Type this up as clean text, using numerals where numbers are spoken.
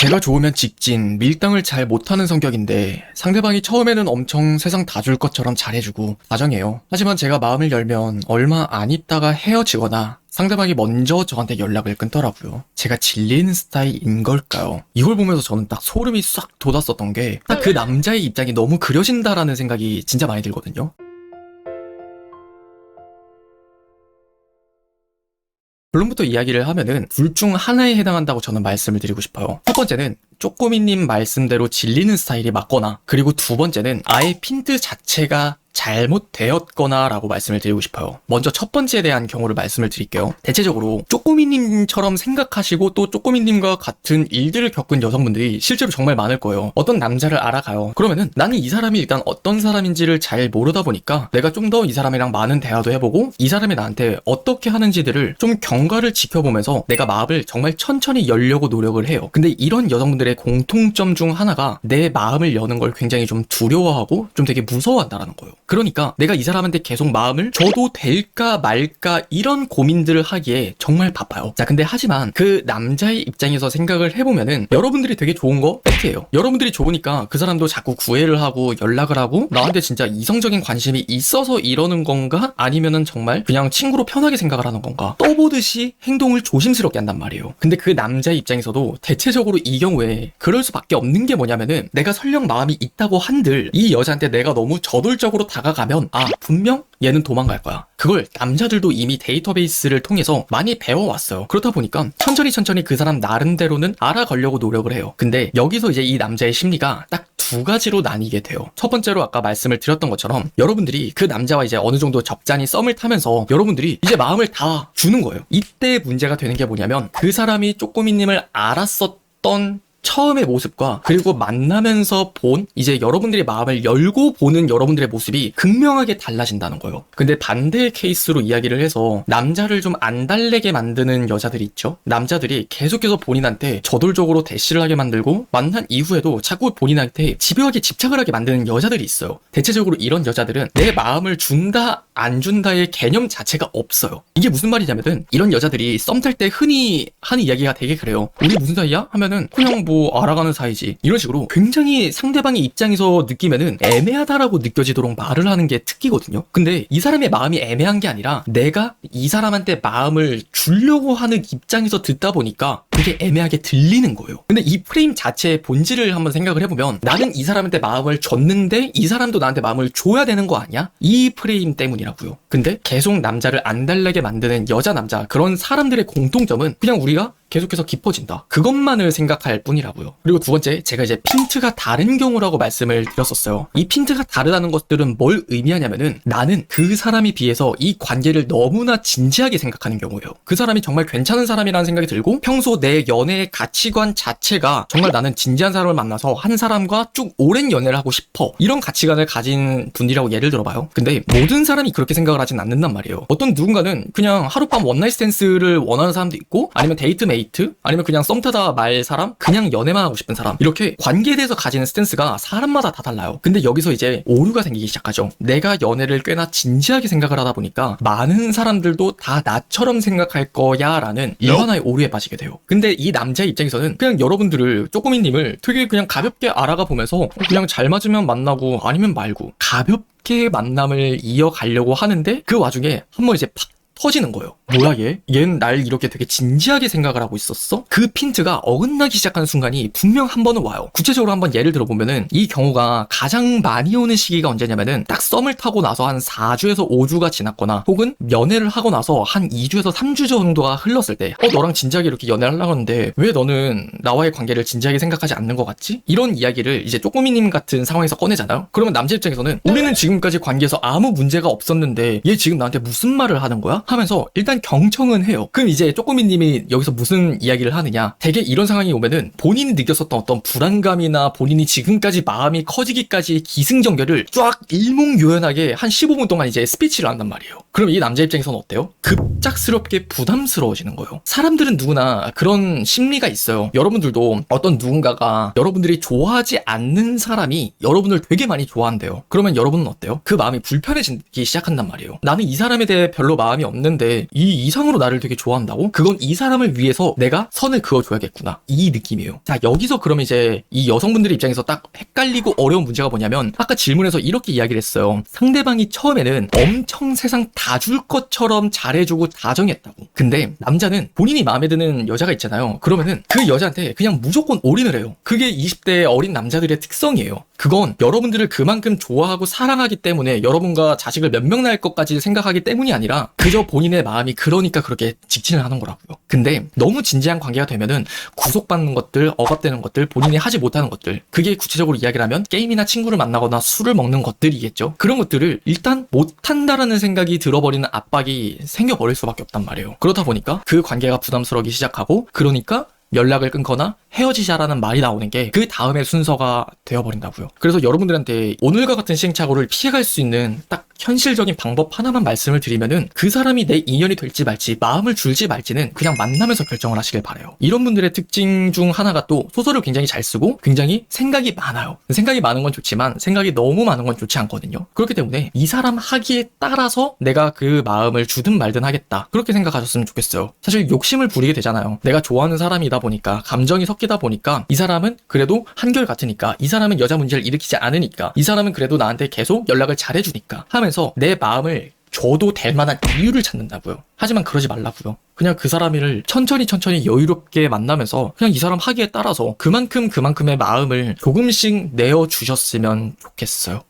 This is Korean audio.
제가 좋으면 직진, 밀당을 잘 못하는 성격인데 상대방이 처음에는 엄청 세상 다 줄 것처럼 잘해주고 다정해요. 하지만 제가 마음을 열면 얼마 안 있다가 헤어지거나 상대방이 먼저 저한테 연락을 끊더라고요. 제가 질리는 스타일인 걸까요? 이걸 보면서 저는 딱 소름이 싹 돋았었던 게 딱 그 남자의 입장이 너무 그려진다라는 생각이 진짜 많이 들거든요. 결론부터 이야기를 하면은 둘 중 하나에 해당한다고 저는 말씀을 드리고 싶어요. 첫 번째는 쪼꼬미님 말씀대로 질리는 스타일이 맞거나, 그리고 두 번째는 아예 핀트 자체가 잘못되었거나 라고 말씀을 드리고 싶어요. 먼저 첫 번째에 대한 경우를 말씀을 드릴게요. 대체적으로 쪼꼬미님처럼 생각하시고 또 쪼꼬미님과 같은 일들을 겪은 여성분들이 실제로 정말 많을 거예요. 어떤 남자를 알아가요. 그러면은 나는 이 사람이 일단 어떤 사람인지를 잘 모르다 보니까 내가 좀 더 이 사람이랑 많은 대화도 해보고 이 사람이 나한테 어떻게 하는지들을 좀 경과를 지켜보면서 내가 마음을 정말 천천히 열려고 노력을 해요. 근데 이런 여성분들의 공통점 중 하나가 내 마음을 여는 걸 굉장히 좀 두려워하고 좀 되게 무서워한다라는 거예요. 그러니까 내가 이 사람한테 계속 마음을 줘도 될까 말까 이런 고민들을 하기에 정말 바빠요. 자, 근데 하지만 그 남자의 입장에서 생각을 해보면은 여러분들이 되게 좋은 거 팩트예요. 여러분들이 좋으니까 그 사람도 자꾸 구애를 하고 연락을 하고 나한테 진짜 이성적인 관심이 있어서 이러는 건가? 아니면은 정말 그냥 친구로 편하게 생각을 하는 건가? 떠보듯이 행동을 조심스럽게 한단 말이에요. 근데 그 남자의 입장에서도 대체적으로 이 경우에 그럴 수밖에 없는 게 뭐냐면은 내가 설령 마음이 있다고 한들 이 여자한테 내가 너무 저돌적으로 다가가면 분명 얘는 도망갈 거야. 그걸 남자들도 이미 데이터베이스를 통해서 많이 배워왔어요. 그렇다 보니까 천천히 그 사람 나름대로는 알아가려고 노력을 해요. 근데 여기서 이제 이 남자의 심리가 딱 두 가지로 나뉘게 돼요. 첫 번째로 아까 말씀을 드렸던 것처럼 여러분들이 그 남자와 이제 어느 정도 적잖이 썸을 타면서 여러분들이 이제 마음을 다 주는 거예요. 이때 문제가 되는 게 뭐냐면 그 사람이 쪼꼬미님을 알았었던 처음의 모습과 그리고 만나면서 본 이제 여러분들이 마음을 열고 보는 여러분들의 모습이 극명하게 달라진다는 거예요. 근데 반대의 케이스로 이야기를 해서 남자를 좀 안 달래게 만드는 여자들이 있죠. 남자들이 계속해서 본인한테 저돌적으로 대시를 하게 만들고 만난 이후에도 자꾸 본인한테 집요하게 집착을 하게 만드는 여자들이 있어요. 대체적으로 이런 여자들은 내 마음을 준다 안 준다의 개념 자체가 없어요. 이게 무슨 말이냐면은 이런 여자들이 썸 탈 때 흔히 하는 이야기가 되게 그래요. 우리 무슨 사이야? 하면은 그냥 뭐 알아가는 사이지. 이런 식으로 굉장히 상대방의 입장에서 느끼면은 애매하다라고 느껴지도록 말을 하는 게 특기거든요. 근데 이 사람의 마음이 애매한 게 아니라 내가 이 사람한테 마음을 주려고 하는 입장에서 듣다 보니까 되게 애매하게 들리는 거예요. 근데 이 프레임 자체의 본질을 한번 생각을 해보면 나는 이 사람한테 마음을 줬는데 이 사람도 나한테 마음을 줘야 되는 거 아니야? 이 프레임 때문이라고요. 근데 계속 남자를 안 달래게 만드는 여자 남자 그런 사람들의 공통점은 그냥 우리가 계속해서 깊어진다. 그것만을 생각할 뿐이라고요. 그리고 두 번째, 제가 이제 핀트가 다른 경우라고 말씀을 드렸었어요. 이 핀트가 다르다는 것들은 뭘 의미하냐면은 나는 그 사람에 비해서 이 관계를 너무나 진지하게 생각하는 경우예요. 그 사람이 정말 괜찮은 사람이라는 생각이 들고 평소 내 연애의 가치관 자체가 정말 나는 진지한 사람을 만나서 한 사람과 쭉 오랜 연애를 하고 싶어. 이런 가치관을 가진 분이라고 예를 들어봐요. 근데 모든 사람이 그렇게 생각을 하진 않는단 말이에요. 어떤 누군가는 그냥 하룻밤 원나잇 스탠스를 원하는 사람도 있고 아니면 데이트 메이트 아니면 그냥 썸 타다 말 사람 그냥 연애만 하고 싶은 사람 이렇게 관계에 대해서 가지는 스탠스가 사람마다 다 달라요. 근데 여기서 이제 오류가 생기기 시작하죠. 내가 연애를 꽤나 진지하게 생각을 하다 보니까 많은 사람들도 다 나처럼 생각할 거야 라는 일반화의 오류에 빠지게 돼요. 근데 이 남자의 입장에서는 그냥 여러분들을 쪼꼬미님을 되게 그냥 가볍게 알아가 보면서 그냥 잘 맞으면 만나고 아니면 말고 가볍게 만남을 이어가려고 하는데 그 와중에 한번 이제 팍 터지는 거예요. 뭐야 얘는 날 이렇게 되게 진지하게 생각을 하고 있었어? 그 핀트가 어긋나기 시작하는 순간이 분명 한 번은 와요. 구체적으로 한번 예를 들어보면은 이 경우가 가장 많이 오는 시기가 언제냐면은 딱 썸을 타고 나서 한 4주에서 5주가 지났거나 혹은 연애를 하고 나서 한 2주에서 3주 정도가 흘렀을 때 너랑 진지하게 이렇게 연애를 하려고 하는데 왜 너는 나와의 관계를 진지하게 생각하지 않는 것 같지? 이런 이야기를 이제 쪼꼬미님 같은 상황에서 꺼내잖아요. 그러면 남자 입장에서는 우리는 지금까지 관계에서 아무 문제가 없었는데 얘 지금 나한테 무슨 말을 하는 거야? 하면서 일단 경청은 해요. 그럼 이제 쪼꼬미님이 여기서 무슨 이야기를 하느냐? 되게 이런 상황이 오면은 본인이 느꼈었던 어떤 불안감이나 본인이 지금까지 마음이 커지기까지의 기승전결을 쫙 일목요연하게 한 15분 동안 이제 스피치를 한단 말이에요. 그럼 이 남자 입장에서는 어때요? 급작스럽게 부담스러워지는 거예요. 사람들은 누구나 그런 심리가 있어요. 여러분들도 어떤 누군가가 여러분들이 좋아하지 않는 사람이 여러분을 되게 많이 좋아한대요. 그러면 여러분은 어때요? 그 마음이 불편해지기 시작한단 말이에요. 나는 이 사람에 대해 별로 마음이 없는데 이 이상으로 나를 되게 좋아한다고? 그건 이 사람을 위해서 내가 선을 그어줘야겠구나. 이 느낌이에요. 자, 여기서 그러면 이제 이 여성분들의 입장에서 딱 헷갈리고 어려운 문제가 뭐냐면 아까 질문에서 이렇게 이야기를 했어요. 상대방이 처음에는 엄청 세상 다 줄 것처럼 잘해주고 다정했다고. 근데 남자는 본인이 마음에 드는 여자가 있잖아요. 그러면은 그 여자한테 그냥 무조건 올인을 해요. 그게 20대 어린 남자들의 특성이에요. 그건 여러분들을 그만큼 좋아하고 사랑하기 때문에 여러분과 자식을 몇 명 낳을 것까지 생각하기 때문이 아니라 그저 본인의 마음이 그러니까 그렇게 직진을 하는 거라고요. 근데 너무 진지한 관계가 되면은 구속받는 것들, 억압되는 것들, 본인이 하지 못하는 것들, 그게 구체적으로 이야기를 하면 게임이나 친구를 만나거나 술을 먹는 것들이겠죠. 그런 것들을 일단 못한다라는 생각이 들어버리는 압박이 생겨버릴 수밖에 없단 말이에요. 그렇다 보니까 그 관계가 부담스러우기 시작하고, 그러니까 연락을 끊거나 헤어지자라는 말이 나오는 게 그 다음의 순서가 되어버린다고요. 그래서 여러분들한테 오늘과 같은 시행착오를 피해갈 수 있는 딱 현실적인 방법 하나만 말씀을 드리면은 그 사람이 내 인연이 될지 말지, 마음을 줄지 말지는 그냥 만나면서 결정을 하시길 바래요. 이런 분들의 특징 중 하나가 또 소설을 굉장히 잘 쓰고 굉장히 생각이 많아요. 생각이 많은 건 좋지만 생각이 너무 많은 건 좋지 않거든요. 그렇기 때문에 이 사람 하기에 따라서 내가 그 마음을 주든 말든 하겠다, 그렇게 생각하셨으면 좋겠어요. 사실 욕심을 부리게 되잖아요. 내가 좋아하는 사람이다 보니까, 감정이 섞이다 보니까, 이 사람은 그래도 한결같으니까, 이 사람은 여자 문제를 일으키지 않으니까, 이 사람은 그래도 나한테 계속 연락을 잘해주니까 하면서 내 마음을 줘도 될 만한 이유를 찾는다고요. 하지만 그러지 말라고요. 그냥 그 사람을 천천히 여유롭게 만나면서 그냥 이 사람 하기에 따라서 그만큼의 마음을 조금씩 내어주셨으면 좋겠어요.